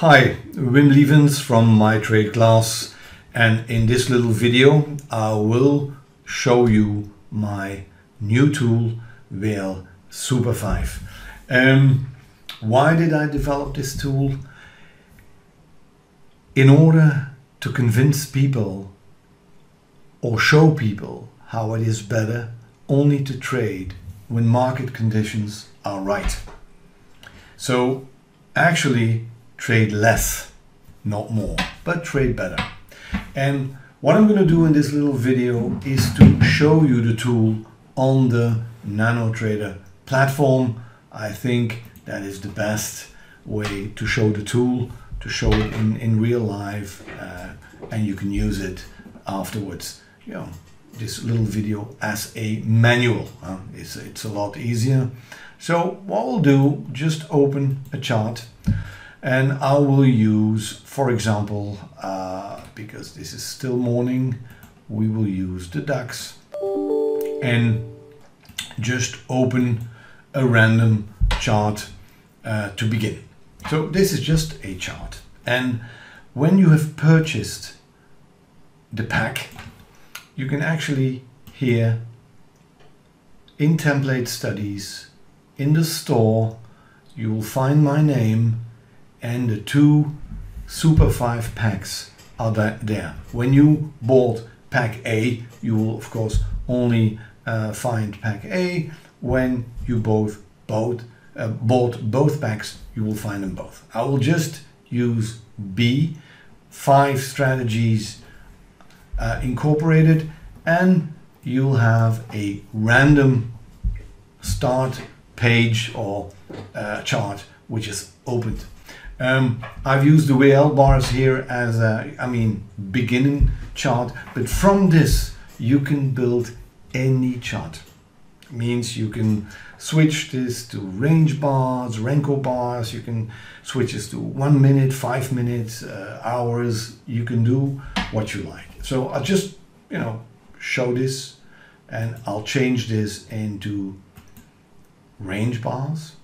Hi, Wim Lievens from My Trade class, and in this little video I will show you my new tool WL SuperFive. Why did I develop this tool? In order to convince people or show people how it is better only to trade when market conditions are right. So actually trade less, not more, but trade better. And what I'm going to do in this little video is to show you the tool on the NanoTrader platform. I think that is the best way to show the tool, to show it in real life, and you can use it afterwards. You know, this little video as a manual. It's a lot easier. So what we'll do, just open a chart. And I will use, for example, because this is still morning, we will use the DAX and just open a random chart to begin. So this is just a chart. And when you have purchased the pack, you can actually here in template studies, in the store, you will find my name, and the two SuperFive packs are there. When you bought pack A, you will of course only find pack A. When you bought both packs, you will find them both. I will just use B, 5 strategies incorporated, and you'll have a random start page or chart which is opened. I've used the WL bars here as a, beginning chart, but from this you can build any chart. It means you can switch this to range bars, Renko bars, you can switch this to 1 minute, 5 minutes, hours, you can do what you like. So I'll just, show this, and I'll change this into range bars.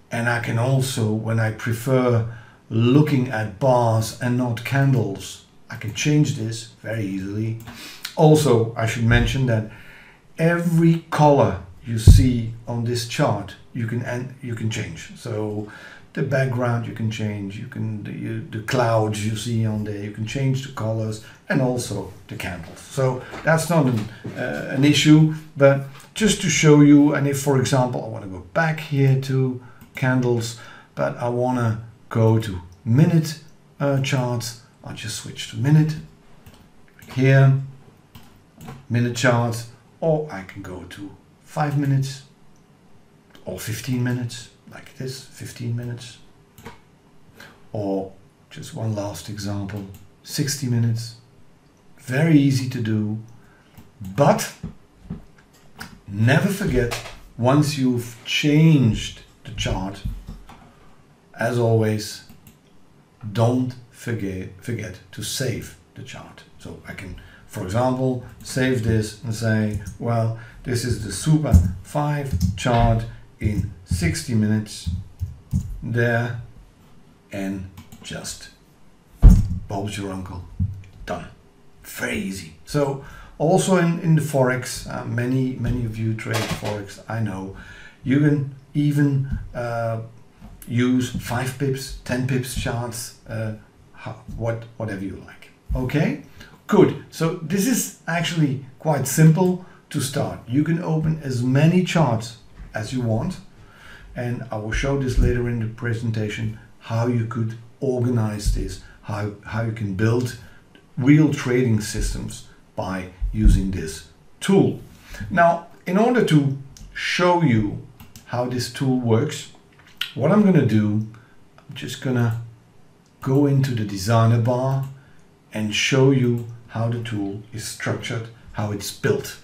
And I can also, when I prefer looking at bars and not candles, I can change this very easily. Also, I should mention that every color you see on this chart, you can change. So the background you can change, the clouds you see on there, you can change the colors, and also the candles. So that's not an issue, but just to show you. And if, for example, I want to go back here to candles, but I want to go to minute charts, I'll just switch to minute here, minute charts, or I can go to 5 minutes or 15 minutes, like this, 15 minutes, or just one last example, 60 minutes. Very easy to do, but never forget, once you've changed the chart, as always, don't forget to save the chart. So I can, for example, save this and say, well, this is the SuperFive chart in 60 minutes there, and just Bob's your uncle, done. Very easy. So also in the Forex, many of you trade Forex, I know. You can even use 5 pips, 10 pips charts, whatever you like. Okay, good. So this is actually quite simple to start. You can open as many charts as you want, and I will show this later in the presentation how you could organize this, how you can build real trading systems by using this tool. Now, in order to show you how this tool works, what I'm going to do, I'm just going to go into the designer bar and show you how the tool is structured, how it's built.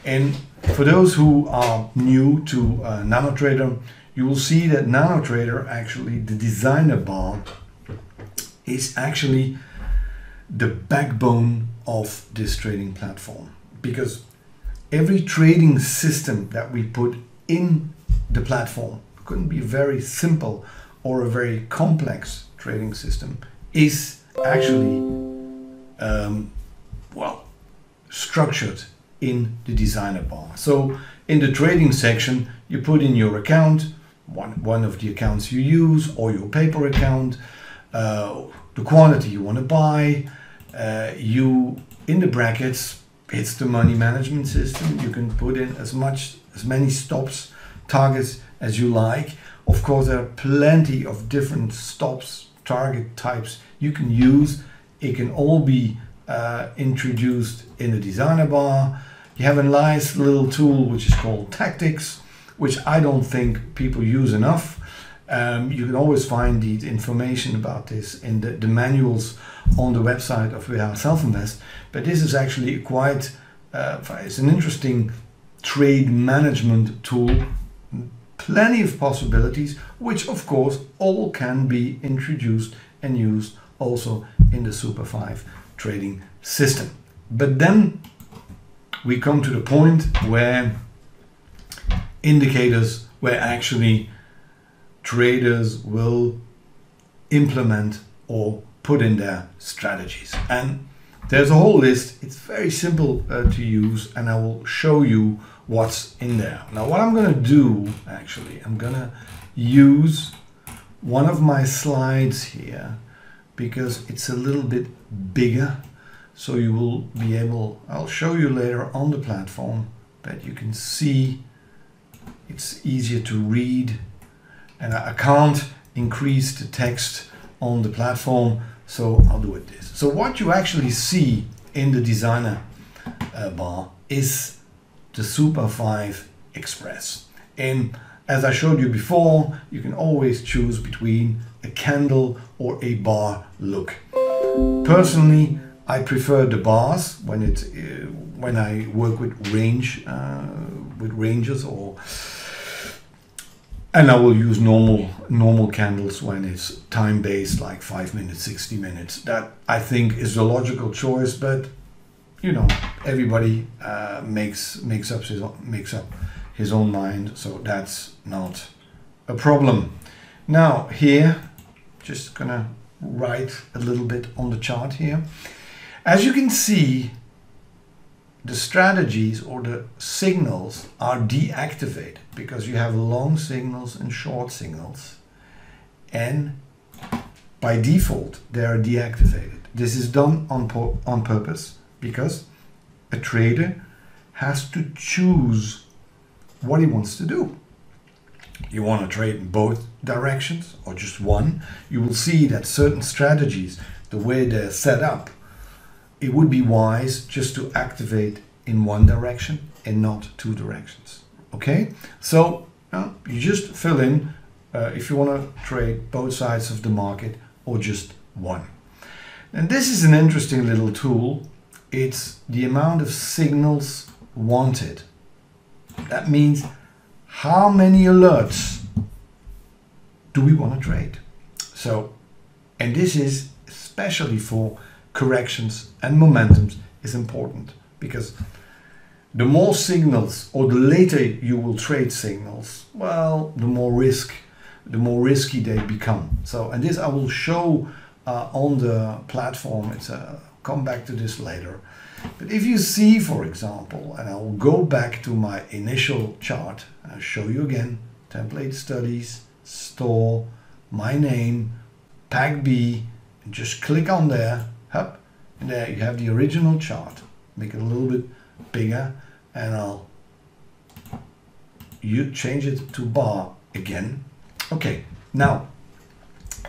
And for those who are new to NanoTrader, you will see that NanoTrader, actually the designer bar, is actually the backbone of this trading platform, because every trading system that we put in the platform couldn't be very simple or a very complex trading system is actually well, structured in the designer bar. So in the trading section, you put in your account, one of the accounts you use, or your paper account, the quantity you want to buy. You, in the brackets, it's the money management system. You can put in as many stops, targets as you like. Of course, there are plenty of different stops, target types you can use. It can all be introduced in the designer bar. You have a nice little tool which is called Tactics, which I don't think people use enough. You can always find the information about this in the manuals on the website of WL Self-Invest. But this is actually quite, it's an interesting trade management tool. Plenty of possibilities, which of course all can be introduced and used also in the SuperFive trading system. But then we come to the point where indicators, where actually traders will implement or put in their strategies. And there's a whole list. It's very simple to use, and I will show you what's in there. Now what I'm going to do, actually, I'm going to use one of my slides here because it's a little bit bigger, so you will be able, I'll show you later on the platform, but you can see it's easier to read, and I can't increase the text on the platform, so I'll do it this. So what you actually see in the designer bar is the SuperFive Express. And as I showed you before, you can always choose between a candle or a bar look. Personally, I prefer the bars when I work with ranges, and I will use normal candles when it's time-based, like 5 minutes, 60 minutes. That I think is the logical choice, but you know, everybody makes up his own mind, so that's not a problem. Now here, just gonna write a little bit on the chart here. As you can see, the strategies or the signals are deactivated because you have long signals and short signals, and by default they are deactivated. This is done on purpose because a trader has to choose what he wants to do. You want to trade in both directions or just one. You will see that certain strategies, the way they're set up, it would be wise just to activate in one direction and not two directions. Okay, so you just fill in if you want to trade both sides of the market or just one. And this is an interesting little tool. It's the amount of signals wanted. That means how many alerts do we want to trade? So, and this is especially for corrections and momentums is important, because the more signals or the later you will trade signals, well, the more risky they become. So, and this I will show on the platform. It's come back to this later. But if you see, for example, and I will go back to my initial chart, I'll show you again, template studies, store, my name, pack B, and just click on there, up, and there you have the original chart. Make it a little bit bigger, and you change it to bar again. Okay, now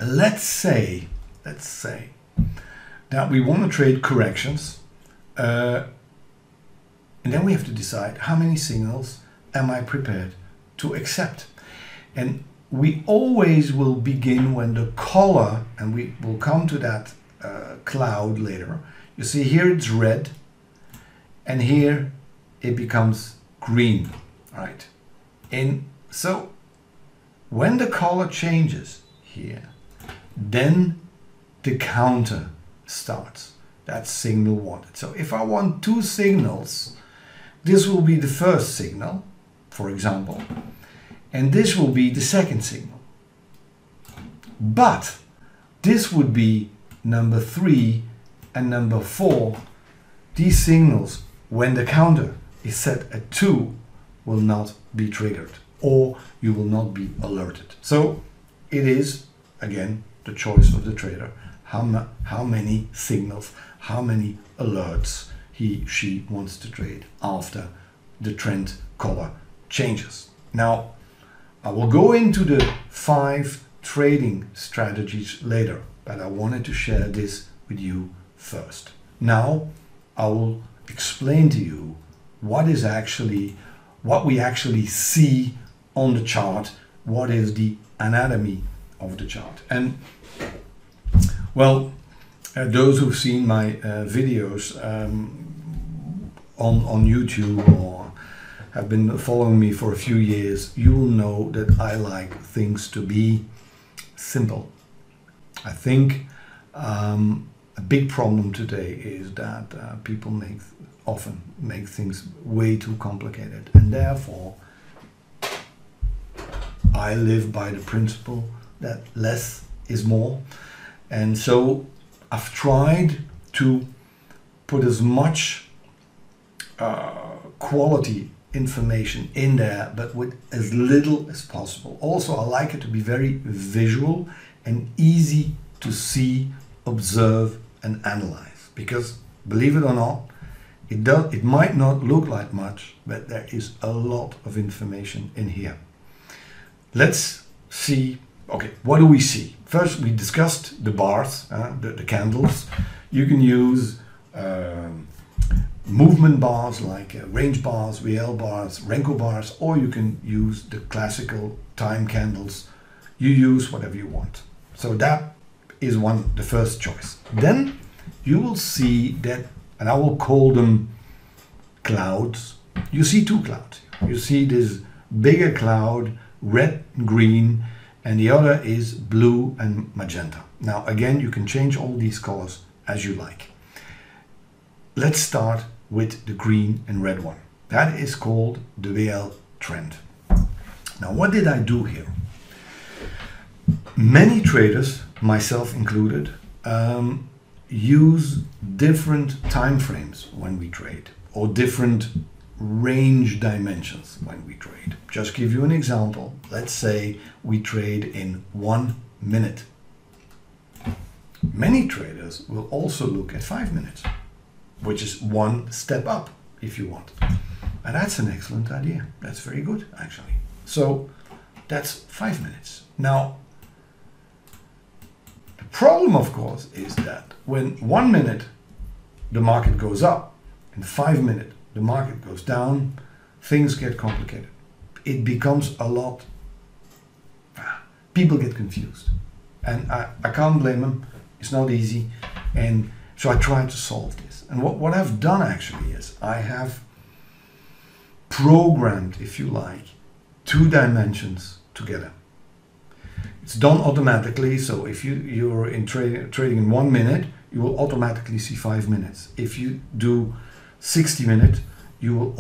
let's say that we want to trade corrections, and then we have to decide how many signals am I prepared to accept. And we always will begin when the color, and we will come to that cloud later. You see here it's red, and here it becomes green, right? And so when the color changes here, then the counter starts. That's signal wanted. So if I want two signals, this will be the first signal, for example, and this will be the second signal. But this would be number 3 and number 4. These signals, when the counter is set at 2, will not be triggered, or you will not be alerted. So it is, again, the choice of the trader, how many signals, how many alerts she wants to trade after the trend color changes. Now, I will go into the 5 trading strategies later, but I wanted to share this with you first. Now, I will explain to you what we actually see on the chart, what is the anatomy of the chart. And well, those who've seen my videos on YouTube or have been following me for a few years, you will know that I like things to be simple. I think a big problem today is that people often make things way too complicated, and therefore I live by the principle that less is more. And so I've tried to put as much quality information in there, but with as little as possible. Also, I like it to be very visual and easy to see, observe and analyze, because believe it or not, it might not look like much, but there is a lot of information in here. Let's see. Okay, what do we see? First, we discussed the bars, the candles. You can use movement bars like range bars, WL bars, Renko bars, or you can use the classical time candles. You use whatever you want. So that is the first choice. Then you will see that, and I will call them clouds. You see 2 clouds. You see this bigger cloud, red and green, and the other is blue and magenta. Now again, you can change all these colors as you like. Let's start with the green and red one. That is called the WL trend. Now, what did I do here? Many traders, myself included, use different time frames when we trade, or different range dimensions when we trade. Just give you an example. Let's say we trade in 1 minute. Many traders will also look at 5 minutes, which is one step up if you want. And that's an excellent idea. That's very good, actually. So that's 5 minutes. Now, the problem, of course, is that when 1 minute the market goes up and 5 minutes the market goes down, things get complicated. It becomes a lot, people get confused. And I can't blame them. It's not easy. And so I tried to solve this. And what I've done actually is I have programmed, if you like, 2 dimensions together. It's done automatically. So if you're in trading in 1 minute, you will automatically see 5 minutes. If you do 60 minutes, you will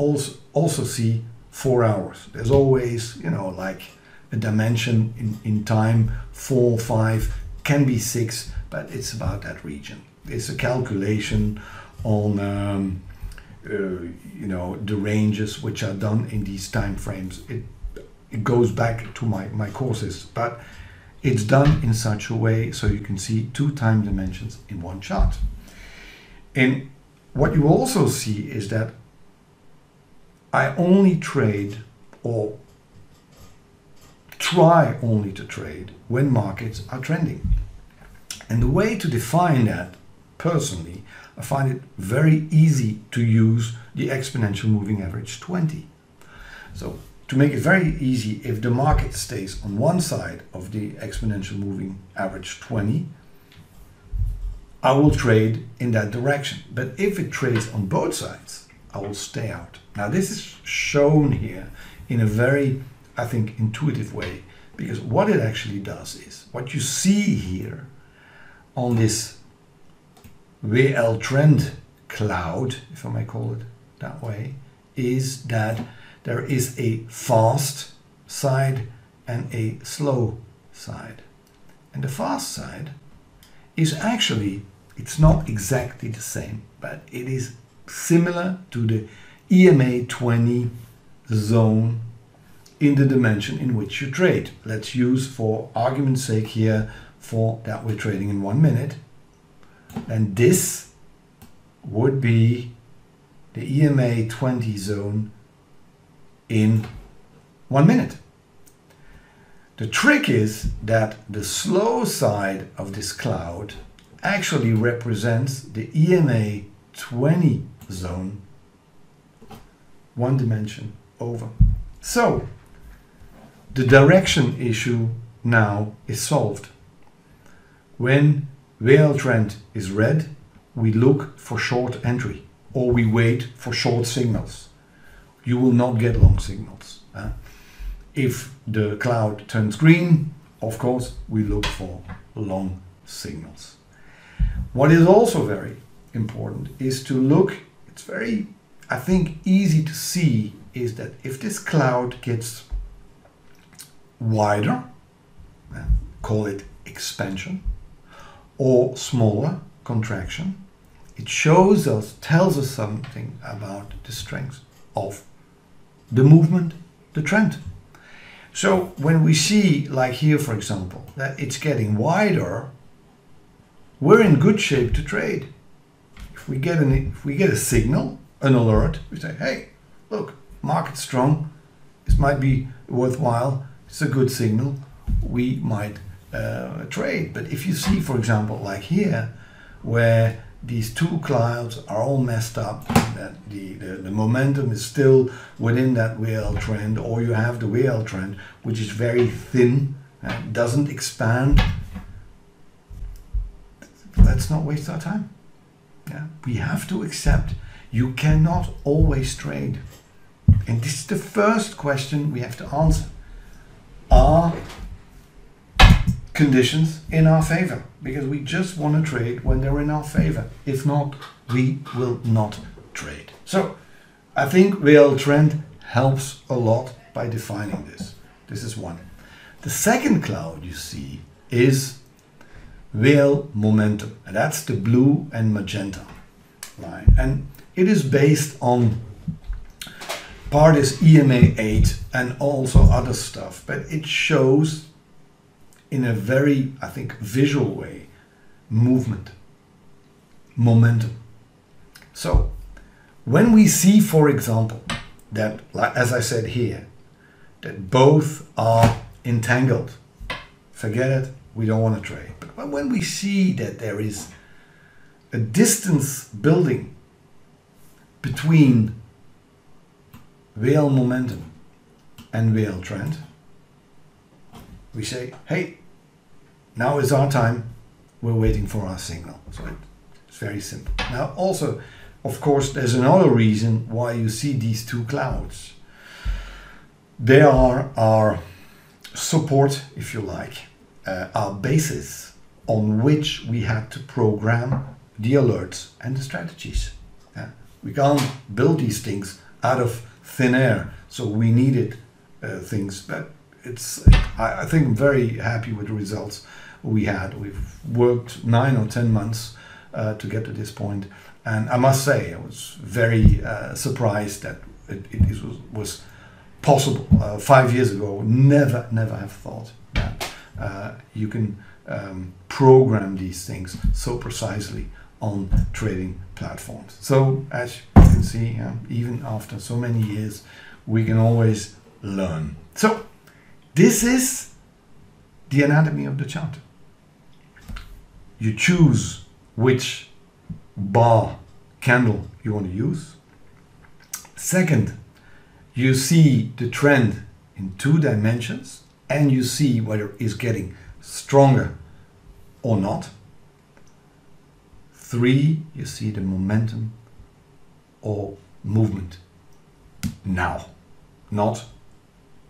also see 4 hours. There's always, like a dimension in time, 4, 5, can be 6, but it's about that region. It's a calculation on the ranges which are done in these time frames. It goes back to my courses, but it's done in such a way so you can see 2 time dimensions in one chart. And what you also see is that I only trade, or try only to trade, when markets are trending. And the way to define that, personally, I find it very easy to use the exponential moving average 20. So to make it very easy, if the market stays on one side of the exponential moving average 20, I will trade in that direction. But if it trades on both sides, I will stay out. Now this is shown here in a very, I think, intuitive way, because what it actually does is, what you see here on this WL trend cloud, if I may call it that way, is that there is a fast side and a slow side. And the fast side is actually, it's not exactly the same, but it is similar to the EMA 20 zone in the dimension in which you trade. Let's use, for argument's sake here, for that we're trading in 1 minute. And this would be the EMA 20 zone in 1 minute. The trick is that the slow side of this cloud actually represents the EMA 20 zone 1 dimension over. So the direction issue now is solved. When WL trend is red, we look for short entry, or we wait for short signals. You will not get long signals. If the cloud turns green, of course, we look for long signals. What is also very important is to look, it's very, I think, easy to see, is that if this cloud gets wider, call it expansion, or smaller, contraction, it shows us, tells us something about the strength of the movement, the trend. So when we see, like here for example, that it's getting wider, we're in good shape to trade. If we get a signal, an alert, we say, hey, look, market's strong, this might be worthwhile, it's a good signal, we might trade. But if you see, for example, like here, where these two clouds are all messed up, that the momentum is still within that WL trend, or you have the WL trend, which is very thin and doesn't expand, let's not waste our time. Yeah, we have to accept you cannot always trade. And this is the first question we have to answer. Are conditions in our favor? Because we just want to trade when they're in our favor. If not, we will not trade. So I think WL trend helps a lot by defining this. This is one. The second cloud you see is WL momentum, and that's the blue and magenta line. And it is based on, part is EMA 8 and also other stuff, but it shows in a very, I think, visual way, movement, momentum. So when we see, for example, that, as I said here, that both are entangled, forget it, we don't want to trade. But when we see that there is a distance building between WL momentum and WL trend, we say, hey, now is our time, we're waiting for our signal. So it's very simple. Now also, of course, there's another reason why you see these two clouds. They are our support, if you like, our basis on which we had to program the alerts and the strategies. We can't build these things out of thin air, so we needed things, but I think I'm very happy with the results we had. We've worked 9 or 10 months to get to this point, and I must say I was very surprised that it was possible. 5 years ago, never have thought that you can program these things so precisely on trading platforms. So as you can see, even after so many years, we can always learn. So this is the anatomy of the chart. You choose which bar candle you want to use. Second, you see the trend in 2 dimensions and you see whether it's getting stronger or not. 3, you see the momentum or movement now, not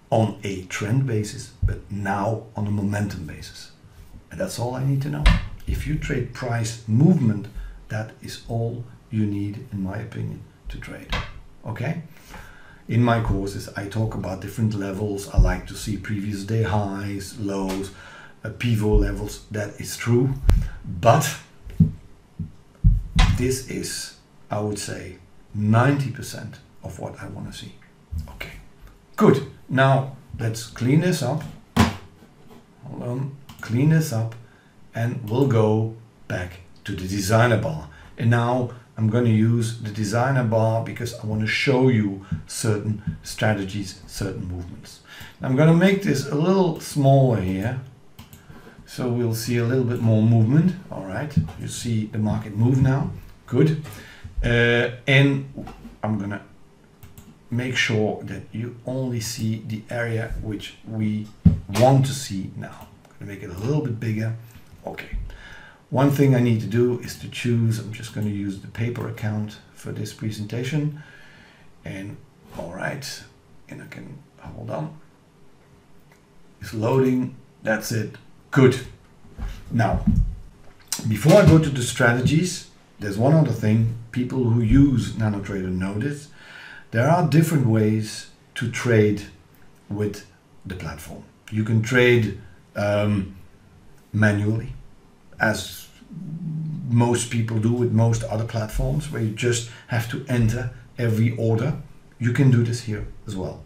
on a trend basis, but now on a momentum basis. And that's all I need to know. If you trade price movement, that is all you need, in my opinion, to trade. Okay? In my courses, I talk about different levels. I like to see previous day highs, lows, pivot levels. That is true, but this is, I would say, 90% of what I want to see. Okay, good. Now let's clean this up. Hold on, clean this up, and we'll go back to the designer bar. And now I'm going to use the designer bar because I want to show you certain strategies, certain movements. I'm going to make this a little smaller here, so we'll see a little bit more movement. All right, you see the market move now. Good. And I'm going to make sure that you only see the area which we want to see now. I'm going to make it a little bit bigger. Okay. One thing I need to do is to choose, I'm just going to use the paper account for this presentation. And all right, and I can, hold on. It's loading, that's it, good. Now, before I go to the strategies, there's one other thing. People who use NanoTrader know this. There are different ways to trade with the platform. You can trade manually, as most people do with most other platforms, where you just have to enter every order. You can do this here as well.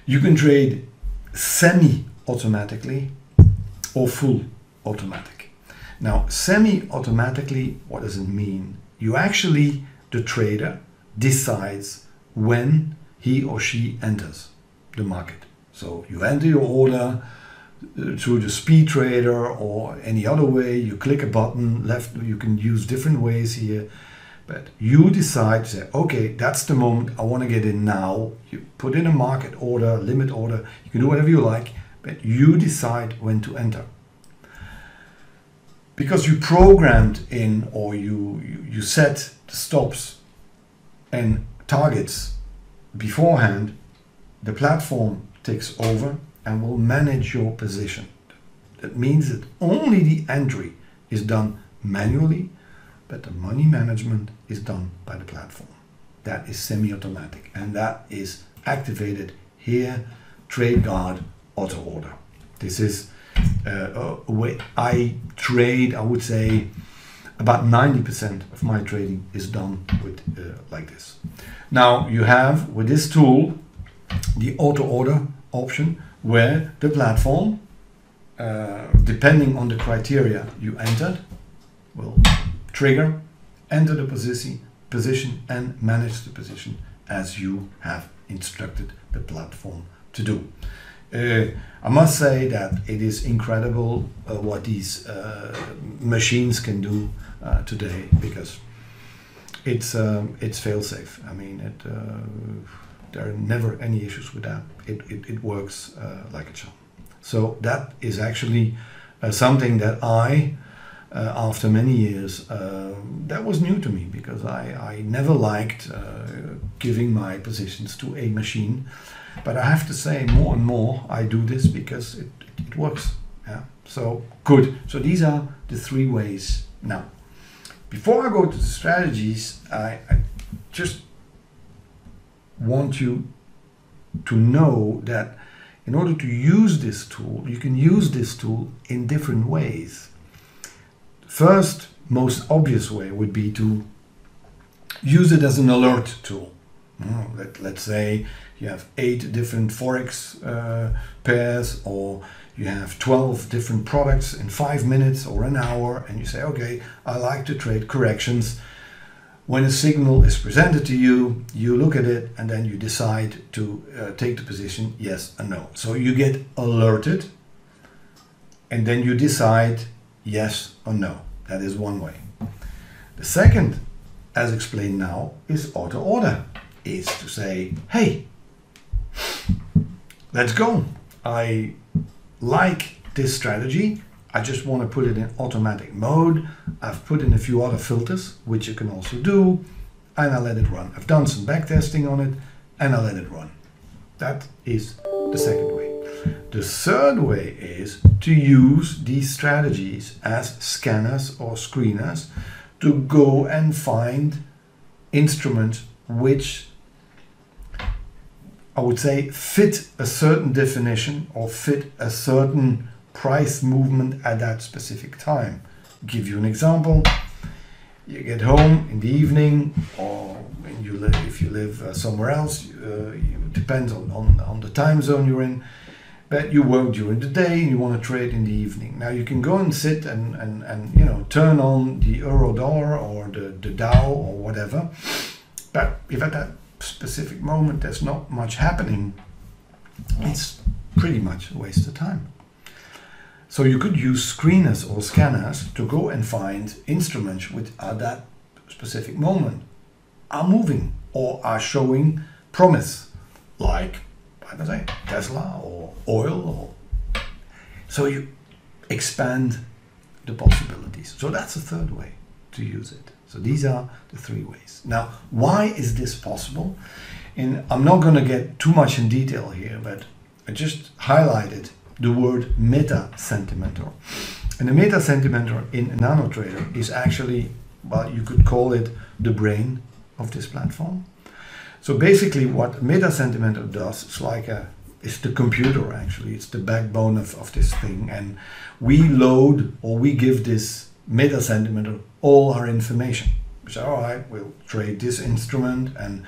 You can trade semi-automatically or full automatic. Now, semi-automatically, what does it mean? You actually, the trader, decides when he or she enters the market. So you enter your order through the speed trader or any other way. You click a button left. You can use different ways here, but you decide to say, okay, that's the moment I want to get in now. You put in a market order, limit order. You can do whatever you like, but you decide when to enter. Because you programmed in, or you set the stops and targets beforehand, the platform takes over and will manage your position. That means that only the entry is done manually, but the money management is done by the platform. That is semi-automatic, and that is activated here, Trade Guard Auto Order. This is a way I trade. I would say about 90% of my trading is done with like this. Now you have with this tool the auto order option, where the platform, depending on the criteria you entered, will trigger, enter the position and manage the position as you have instructed the platform to do. I must say that it is incredible what these machines can do today, because it's fail-safe. I mean, there are never any issues with that. It works like a charm. So that is actually something that I, after many years, that was new to me, because I never liked giving my positions to a machine. But I have to say, more and more I do this because it works. Yeah. So good. So these are the three ways. Now, before I go to the strategies, I just want you to know that in order to use this tool, you can use this tool in different ways. First, most obvious way would be to use it as an alert tool. Let's say you have 8 different Forex pairs, or you have 12 different products in 5 minutes or an hour, and you say, okay, I like to trade corrections. When a signal is presented to you, you look at it and then you decide to take the position, yes or no. So you get alerted and then you decide yes or no. That is one way. The second, as explained now, is auto order. Is to say, hey, let's go. I like this strategy. I just want to put it in automatic mode. I've put in a few other filters, which you can also do, and I let it run. I've done some back testing on it, and I let it run. That is the second way. The third way is to use these strategies as scanners or screeners to go and find instruments which, I would say, fit a certain definition or fit a certain price movement at that specific time. Give you an example. You get home in the evening, or when you live, if you live somewhere else, it depends on the time zone you're in. But you work during the day and you want to trade in the evening. Now you can go and sit and you know, turn on the euro dollar or the Dow or whatever. But if at that specific moment there's not much happening, it's pretty much a waste of time. So you could use screeners or scanners to go and find instruments which at that specific moment are moving or are showing promise, like, I don't say, Tesla or oil. Or so you expand the possibilities. So that's the third way to use it. So these are the three ways. Now, why is this possible? And I'm not going to get too much in detail here, but I just highlighted the word meta sentimental. And the meta sentimental in a NanoTrader is actually, well, you could call it the brain of this platform. So basically what meta sentimental does, it's the computer actually, it's the backbone of this thing. And we load, or we give this meta sentimental all our information. We say, all right, we'll trade this instrument and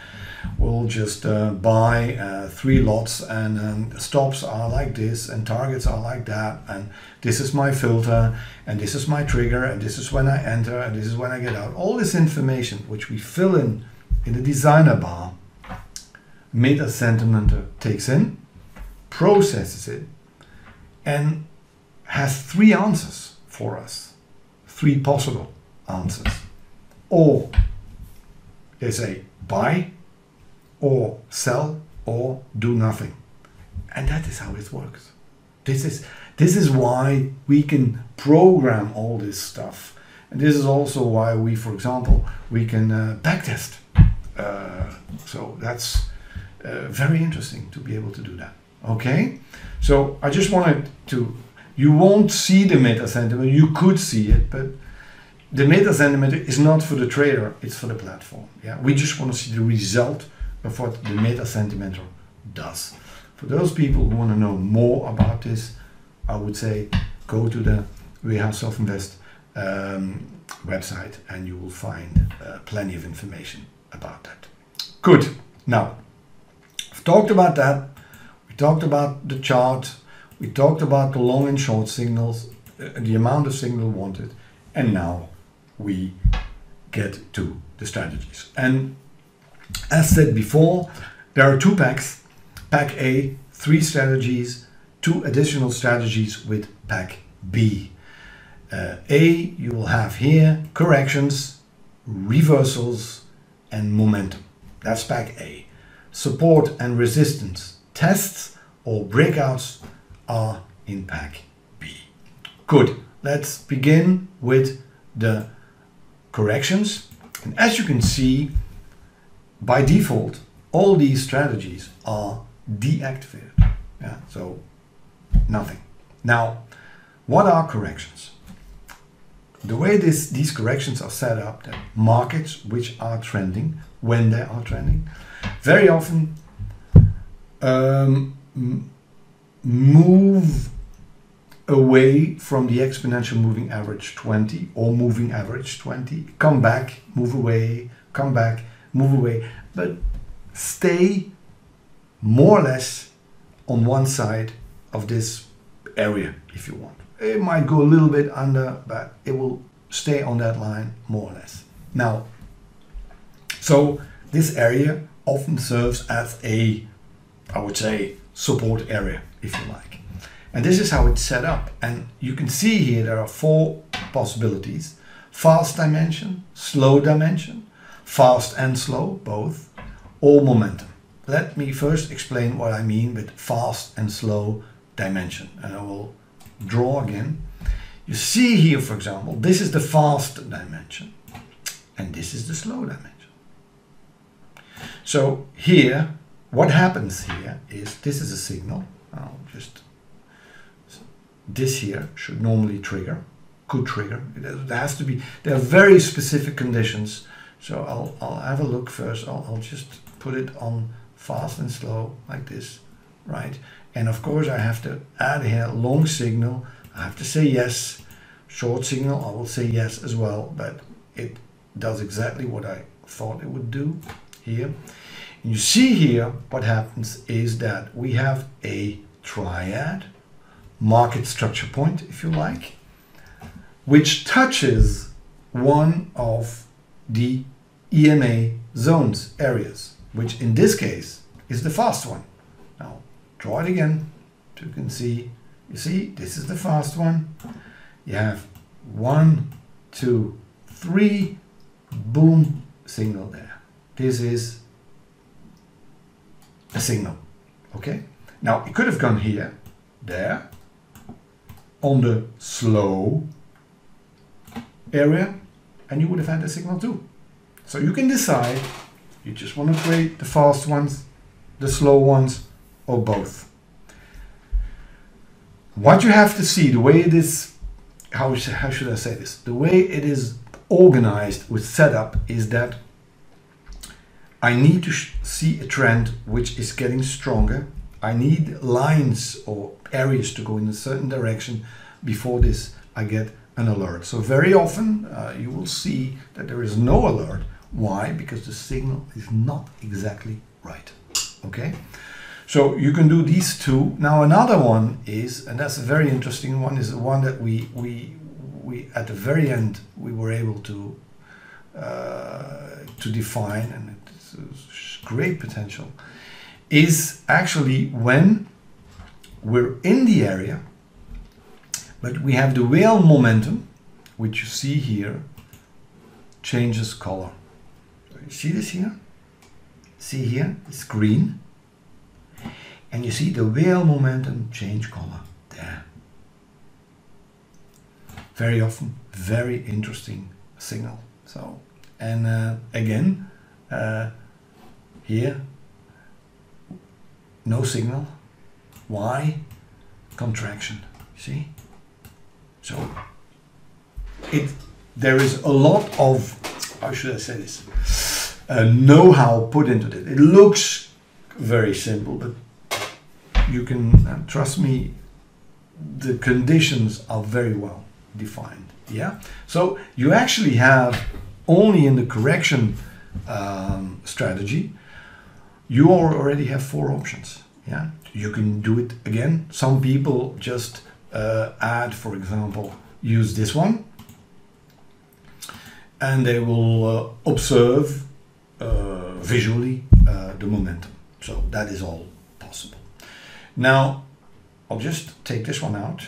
we'll just buy 3 lots, and stops are like this and targets are like that, and this is my filter and this is my trigger, and this is when I enter and this is when I get out. All this information which we fill in the designer bar, meta sentimental takes in, processes it, and has 3 answers for us, 3 possible answers. Or they say buy, or sell, or do nothing. And that is how it works. This is why we can program all this stuff. And this is also why we, for example, we can backtest. So that's very interesting to be able to do that. Okay, so I just wanted to, you won't see the meta sentiment, you could see it, but the meta sentiment is not for the trader, it's for the platform. Yeah, we just want to see the result of what the meta sentimental does. For those people who want to know more about this, I would say go to the WL SuperFive website and you will find plenty of information about that. Good. Now, I've talked about that. We talked about the chart. We talked about the long and short signals, the amount of signal wanted, and now we get to the strategies. And as said before, there are 2 packs. Pack A, 3 strategies, 2 additional strategies with pack B. A, you will have here corrections, reversals, and momentum. That's pack A. Support and resistance tests or breakouts are in pack B. Good. Let's begin with the corrections. And as you can see, by default, all these strategies are deactivated. Yeah, so nothing. Now, what are corrections? The way these corrections are set up, that markets which are trending, when they are trending, very often move away from the exponential moving average 20 or moving average 20, come back, move away, come back, move away, but stay more or less on one side of this area if you want. It might go a little bit under, but it will stay on that line more or less. Now, so this area often serves as a, I would say, support area, if you like. And this is how it's set up. And you can see here there are 4 possibilities: fast dimension, slow dimension, fast and slow, both, or momentum. Let me first explain what I mean with fast and slow dimension. And I will draw again. You see here, for example, this is the fast dimension and this is the slow dimension. So here, what happens here is, this is a signal. I'll just, this here should normally trigger, could trigger. It has to be, there are very specific conditions. So I'll have a look first. I'll just put it on fast and slow like this. right? And of course I have to add here long signal. I have to say yes. Short signal, I will say yes as well, but it does exactly what I thought it would do here. And you see here what happens is that we have a triad, market structure point if you like, which touches one of the EMA zones, areas, which in this case is the fast one. Now draw it again so you can see. You see, this is the fast one. You have 1, 2, 3, boom, signal there. This is a signal, okay? Now it could have gone here, there, on the slow area, and you would have had a signal too. So you can decide, you just want to trade the fast ones, the slow ones, or both. What you have to see, the way it is, how should I say this? The way it is organized with setup is that I need to see a trend which is getting stronger. I need lines or areas to go in a certain direction before this I get an alert. So very often you will see that there is no alert. Why? Because the signal is not exactly right. Okay? So you can do these two. Now another one is, and that's a very interesting one, is the one that we at the very end we were able to define, and it's great potential, is actually when we're in the area, but we have the whale momentum, which you see here, changes color. So you see this here? See here? It's green. And you see the whale momentum change color there. Very often, very interesting signal. So, and again, here, no signal. Why? Contraction. See? So, there is a lot of, how should I say this, know-how put into it. It looks very simple, but you can trust me, the conditions are very well defined. Yeah, so you actually have only in the correction strategy, you already have 4 options. Yeah, you can do it again. Some people just add, for example, use this one, and they will observe visually the momentum. So that is all possible. Now, I'll just take this one out,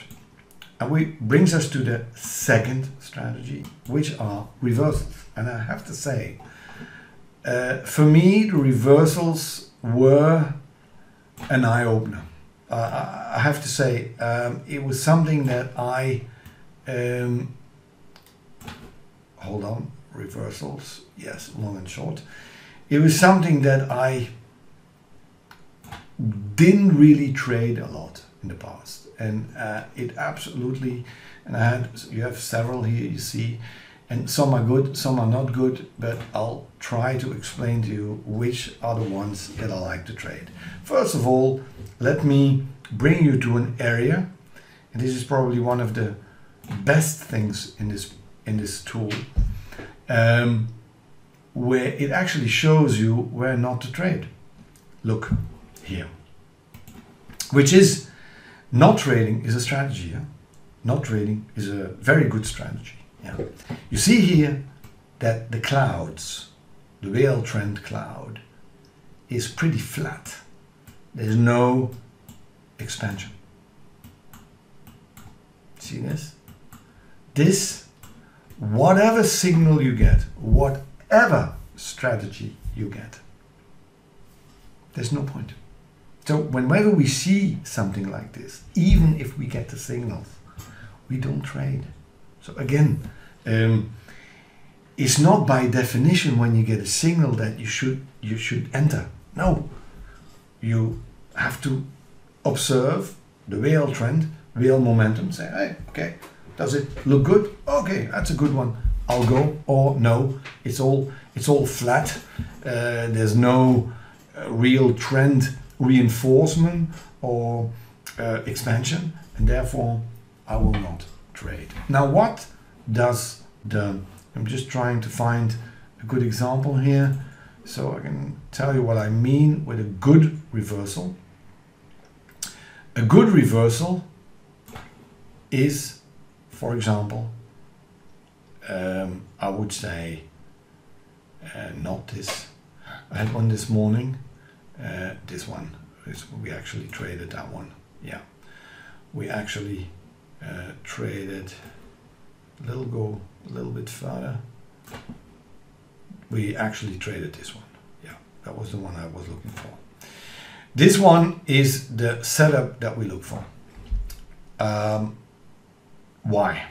and we brings us to the second strategy, which are reversals. And I have to say, for me, the reversals were an eye-opener. I have to say, it was something that I, hold on, reversals, yes, long and short. It was something that I didn't really trade a lot in the past, and it absolutely, and you have several here, you see, and some are good, some are not good, but I'll try to explain to you which are the ones that I like to trade. First of all, let me bring you to an area, and this is probably one of the best things in this tool, where it actually shows you where not to trade. Look here, which is not trading is a strategy. Yeah? Not trading is a very good strategy. Yeah. You see here that the clouds, the whale trend cloud, is pretty flat. There's no expansion. See this? This, whatever signal you get, whatever strategy you get, there's no point. So whenever we see something like this, even if we get the signals, we don't trade. So again, it's not by definition when you get a signal that you should enter. No, you have to observe the whale trend, whale momentum. Say, hey, okay, does it look good? Okay, that's a good one. I'll go. Or no, it's all flat. There's no real trend reinforcement or expansion, and therefore I will not trade. Now what does I'm just trying to find a good example here so I can tell you what I mean with a good reversal. A good reversal is, for example, I would say not this. I had one this morning, this one. We actually traded that one. Yeah, we actually traded. Go a little bit further. We actually traded this one. Yeah, that was the one I was looking for. This one is the setup that we look for. Why?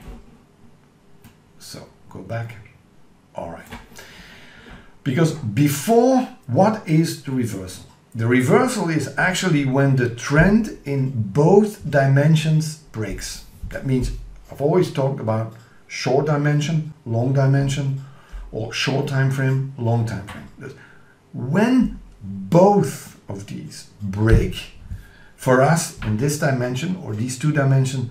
So go back. All right. Because before, what is the reversal? The reversal is actually when the trend in both dimensions breaks. That means I've always talked about short dimension, long dimension, or short time frame, long time frame. When both of these break, for us in this dimension or these two dimensions,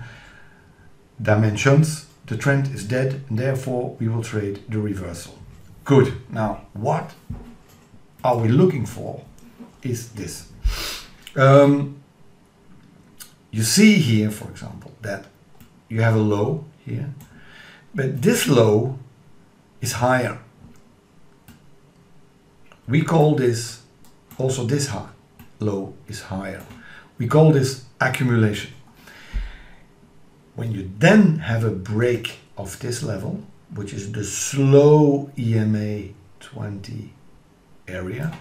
the trend is dead, and therefore we will trade the reversal. Good. Now, what are we looking for is this. You see here, for example, that you have a low here, but this low is higher. We call this, also this high, low is higher. We call this accumulation. When you then have a break of this level, which is the slow EMA 20 area,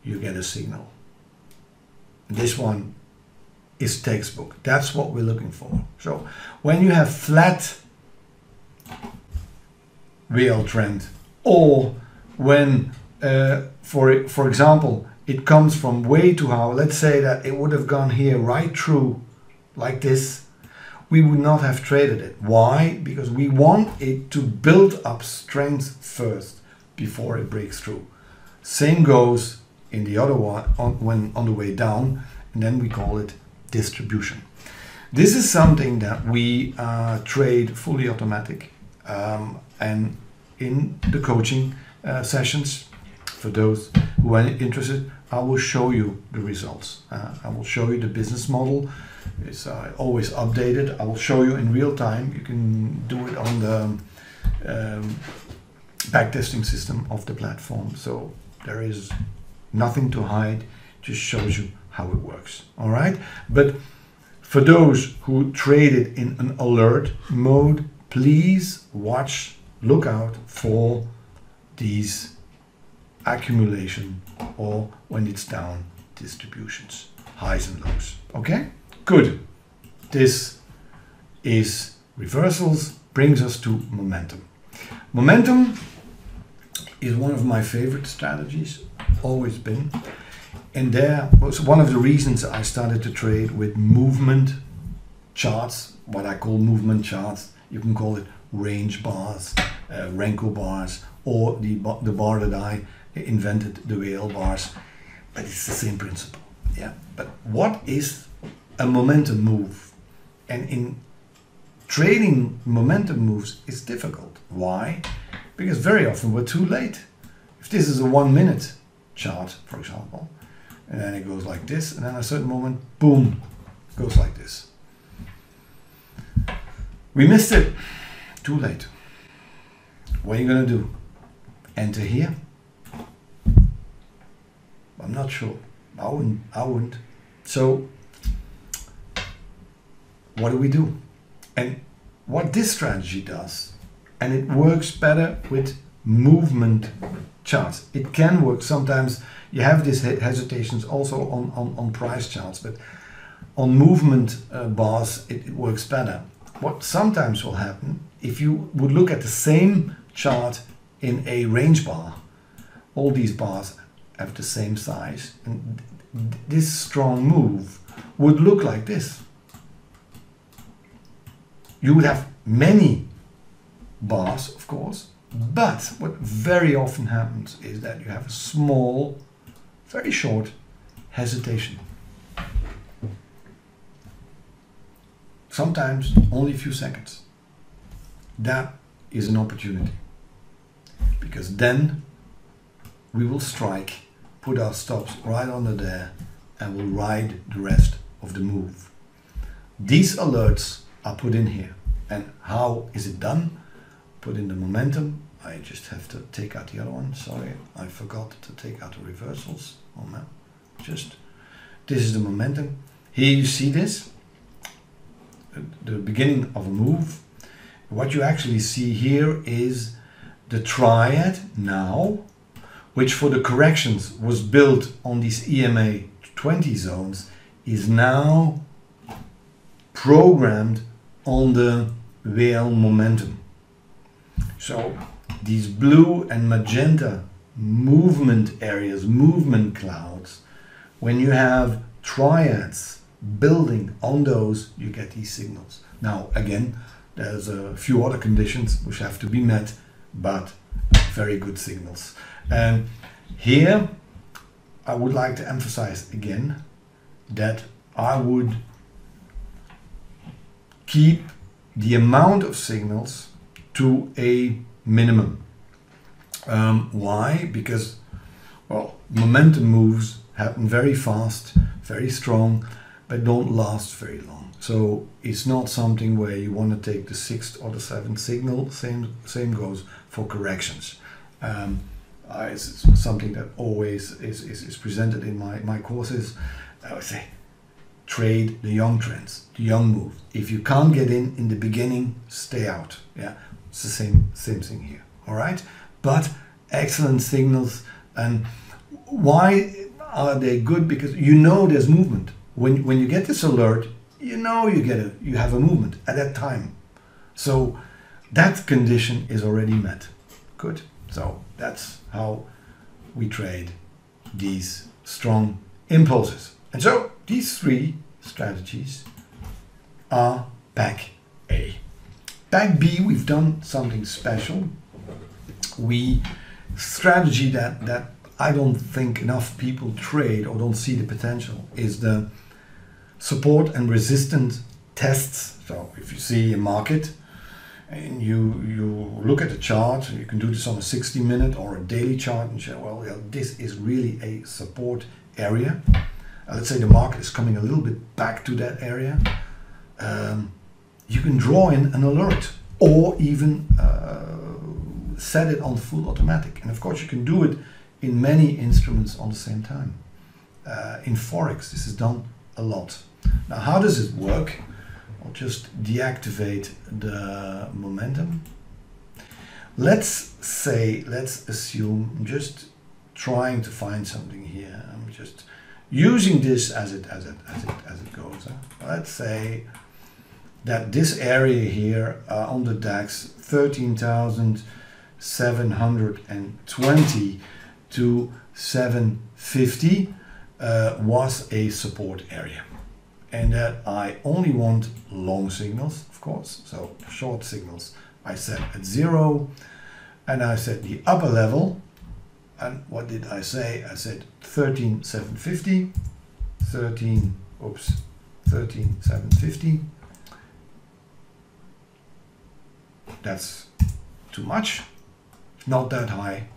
you get a signal. This one is textbook. That's what we're looking for. So when you have flat WL trend, or when for example it comes from way too high, let's say that it would have gone here right through like this, we would not have traded it. Why? Because we want it to build up strength first before it breaks through. Same goes in the other one when on the way down, and then we call it distribution. This is something that we trade fully automatic, and in the coaching sessions, for those who are interested, I will show you the results. I will show you the business model. It's always updated. I will show you in real time. You can do it on the backtesting system of the platform. So there is nothing to hide, just shows you how it works. All right. But for those who trade it in an alert mode, please look out for these accumulation, or when it's down, distributions, highs and lows. Okay, good. This is reversals, brings us to momentum. Momentum is one of my favorite strategies, always been. And there was one of the reasons I started to trade with movement charts, what I call movement charts. You can call it range bars, Renko bars, or the bar that I invented, the WL bars, but it's the same principle. Yeah. But what is a momentum move? And in trading momentum moves, it's difficult. Why? Because very often we're too late. If this is a 1 minute chart, for example, and then it goes like this, and then at a certain moment, boom, it goes like this. We missed it. Too late. What are you going to do? Enter here? I'm not sure. I wouldn't. So what do we do? And what this strategy does, and it works better with movement charts. It can work. Sometimes you have these hesitations also on price charts, but on movement bars it works better. What sometimes will happen, if you would look at the same chart in a range bar, all these bars have the same size, and this strong move would look like this. You would have many bars, of course, but what very often happens is that you have a small, very short hesitation. sometimes only a few seconds. That is an opportunity, because then we will strike, put our stops right under there, and we'll ride the rest of the move. These alerts are put in here. And how is it done? Put in the momentum. I just have to take out the other one. Sorry, I forgot to take out the reversals. Oh no, just this is the momentum. Here you see this, the beginning of a move. What you actually see here is the triad now, which for the corrections was built on these EMA 20 zones, is now programmed on the WL momentum. So these blue and magenta movement areas, movement clouds, when you have triads building on those, you get these signals. Now again, there's a few other conditions which have to be met, but very good signals. And here I would like to emphasize again that I would keep the amount of signals to a minimum. Why? Because, well, momentum moves happen very fast, very strong, but don't last very long. So it's not something where you want to take the 6th or the 7th signal. Same goes for corrections. It's something that always is presented in my courses. I would say trade the young trends, the young moves. If you can't get in the beginning, stay out. Yeah, it's the same thing here. All right, but excellent signals. And why are they good? Because you know there's movement. When you get this alert, you know you have a movement at that time. So that condition is already met. Good. So that's how we trade these strong impulses. And so these 3 strategies are pack A. Pack B, we've done something special. Strategy that I don't think enough people trade or don't see the potential is the support and resistance tests. So if you see a market and you look at the chart, you can do this on a 60-minute or a daily chart and say, well, yeah, this is really a support area. Let's say the market is coming a little bit back to that area. You can draw in an alert or even set it on full automatic. And of course you can do it in many instruments on the same time. In Forex, this is done a lot. Now, how does it work? I'll just deactivate the momentum. Let's assume, I'm just trying to find something here. I'm just using this as it goes. Let's say that this area here on the DAX, 13,720 to 750 was a support area. And that I only want long signals, of course. So short signals I set at 0, and I set the upper level. And what did I say? I said 13,750, 13,750. That's too much. Not that high.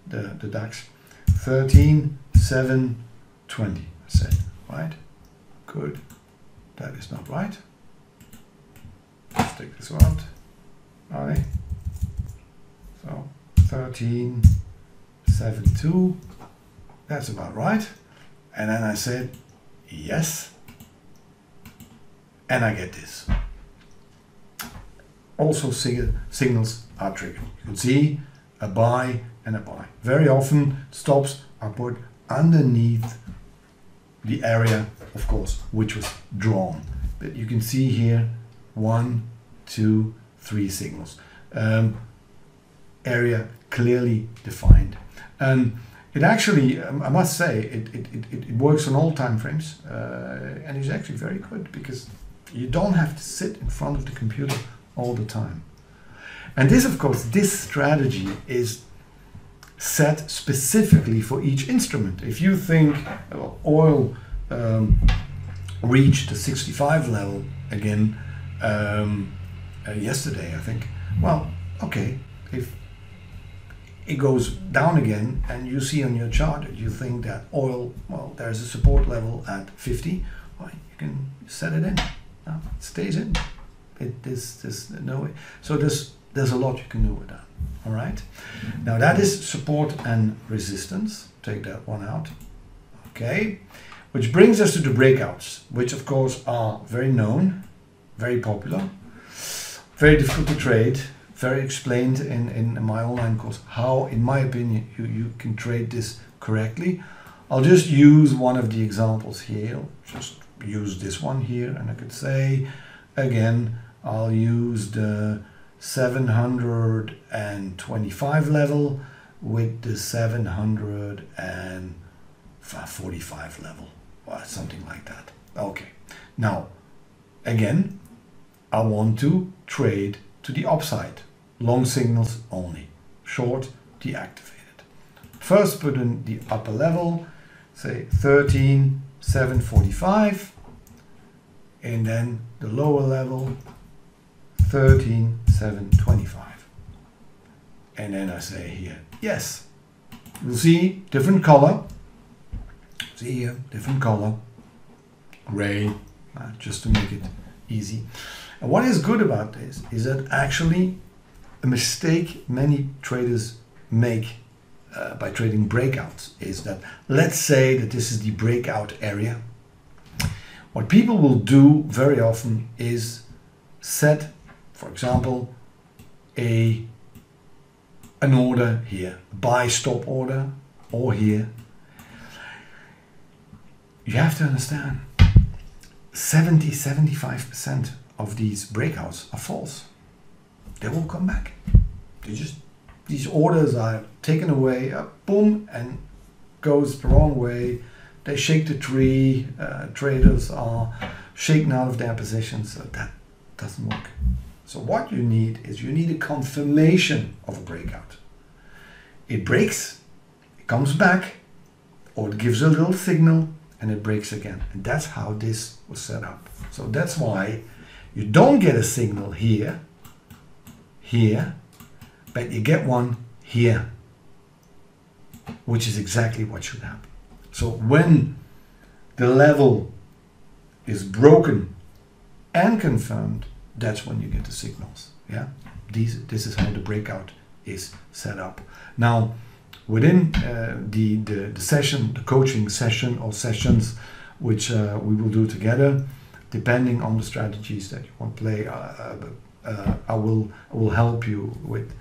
The DAX 13,720. I said, right? Good. That is not right. Let's take this out. Alright. So 13,72. That's about right. And then I said yes. And I get this. Also signals are triggered. You can see a buy and a buy. Very often stops are put underneath the area, of course, which was drawn. But you can see here 1, 2, 3 signals. Area clearly defined. And it actually, I must say, it works on all time frames, and is actually very good because you don't have to sit in front of the computer all the time. And this, of course, this strategy is set specifically for each instrument. If you think oil reached the 65 level again, yesterday, I think. Well, okay, if it goes down again and you see on your chart that you think that oil, well, there's a support level at 50, well, you can set it in. No, it stays in. So there's a lot you can do with that. All right. Now that is support and resistance. Take that one out. Okay. Which brings us to the breakouts, which of course are very known, very popular, very difficult to trade, very explained in my online course how, in my opinion, you can trade this correctly. I'll just use one of the examples here. Just use this one here, and I could say again, I'll use the 725 level with the 745 level, or something like that. Okay, now again, I want to trade to the upside, long signals only, short deactivated. First put in the upper level, say 13,745, and then the lower level 13,725, and then I say here yes. You'll see different color. See here, different color, gray, just to make it easy. And what is good about this is that actually a mistake many traders make by trading breakouts is that, let's say that this is the breakout area. What people will do very often is set, for example, an order here, buy stop order, or here. You have to understand 70-75% of these breakouts are false. They will come back. These orders are taken away, boom, and goes the wrong way. They shake the tree. Traders are shaken out of their positions. So that doesn't work. So what you need is a confirmation of a breakout. It breaks, it comes back, or it gives a little signal, and it breaks again. And that's how this was set up. So that's why you don't get a signal here, but you get one here, which is exactly what should happen. So when the level is broken and confirmed, that's when you get the signals. Yeah, this is how the breakout is set up. Now, within the session, the coaching session or sessions, which we will do together, depending on the strategies that you want to play, I will help you with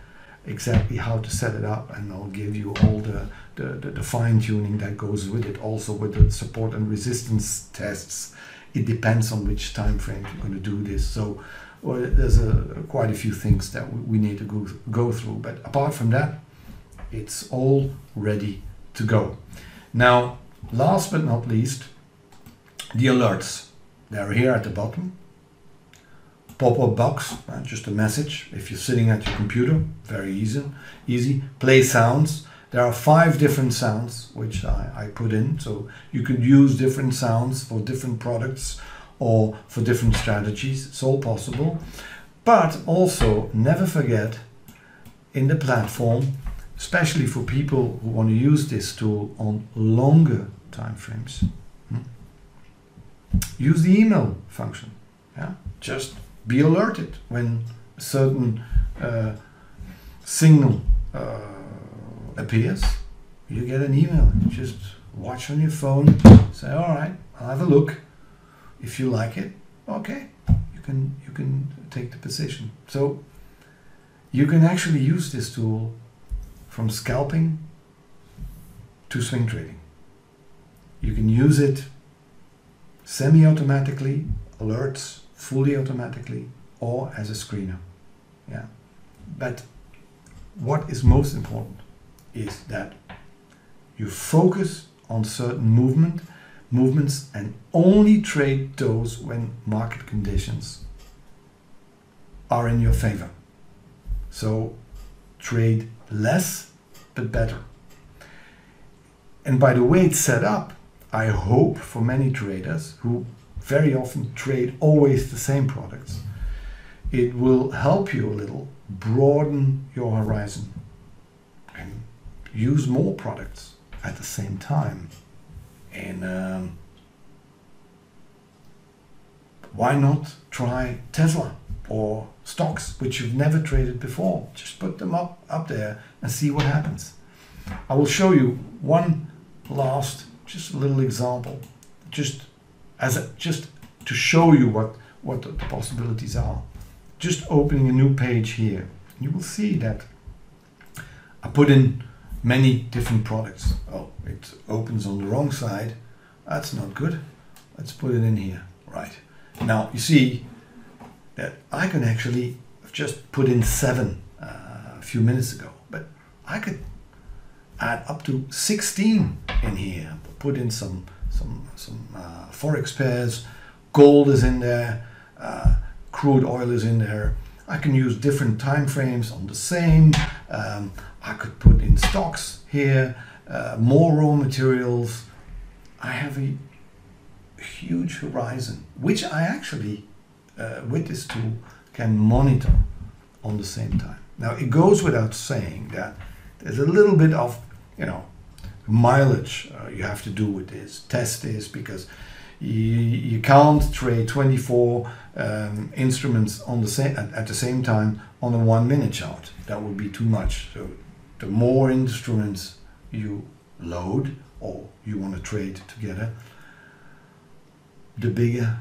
exactly how to set it up, and I'll give you all the fine-tuning that goes with it, also with the support and resistance tests. It depends on which time frame you're going to do this. So there's quite a few things that we need to go through, but apart from that, it's all ready to go. Now, last but not least, the alerts. They're here at the bottom. Pop-up box, just a message. If you're sitting at your computer, very easy. Play sounds. There are 5 different sounds which I put in, so you could use different sounds for different products or for different strategies. It's all possible. But also, never forget, in the platform, especially for people who want to use this tool on longer time frames, use the email function. Yeah, just be alerted when a certain signal appears. You get an email. You just watch on your phone. Say, all right, I'll have a look. If you like it, okay, you can take the position. So you can actually use this tool from scalping to swing trading. You can use it semi-automatically, alerts, fully automatically, or as a screener. Yeah. But what is most important is that you focus on certain movements and only trade those when market conditions are in your favor. So trade less but better. And by the way it's set up, I hope for many traders who very often trade always the same products, it will help you a little broaden your horizon and use more products at the same time. And why not try Tesla or stocks which you've never traded before? Just put them up there and see what happens. I will show you one last, just a little example, just to show you what the possibilities are. Just opening a new page here, you will see that I put in many different products. Oh, it opens on the wrong side. That's not good. Let's put it in here. Right. Now you see that I can actually just put in 7 a few minutes ago, but I could add up to 16 in here. Put in some Forex pairs. Gold is in there. Crude oil is in there. I can use different time frames on the same. I could put in stocks here, more raw materials. I have a huge horizon, which I actually, with this tool, can monitor on the same time. Now, it goes without saying that there's a little bit of, mileage you have to do with this. Test this, because you can't trade 24 instruments on at the same time on a 1 minute chart. That would be too much. So the more instruments you load or you want to trade together, the bigger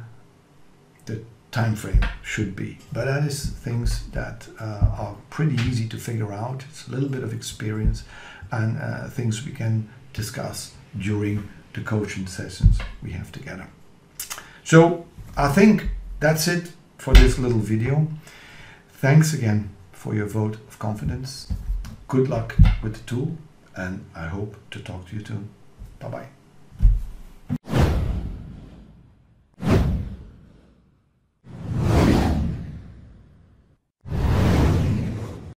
the time frame should be. But that is things that are pretty easy to figure out. It's a little bit of experience and things we can discuss during the coaching sessions we have together. So I think that's it for this little video. Thanks again for your vote of confidence. Good luck with the tool, and I hope to talk to you soon. Bye bye.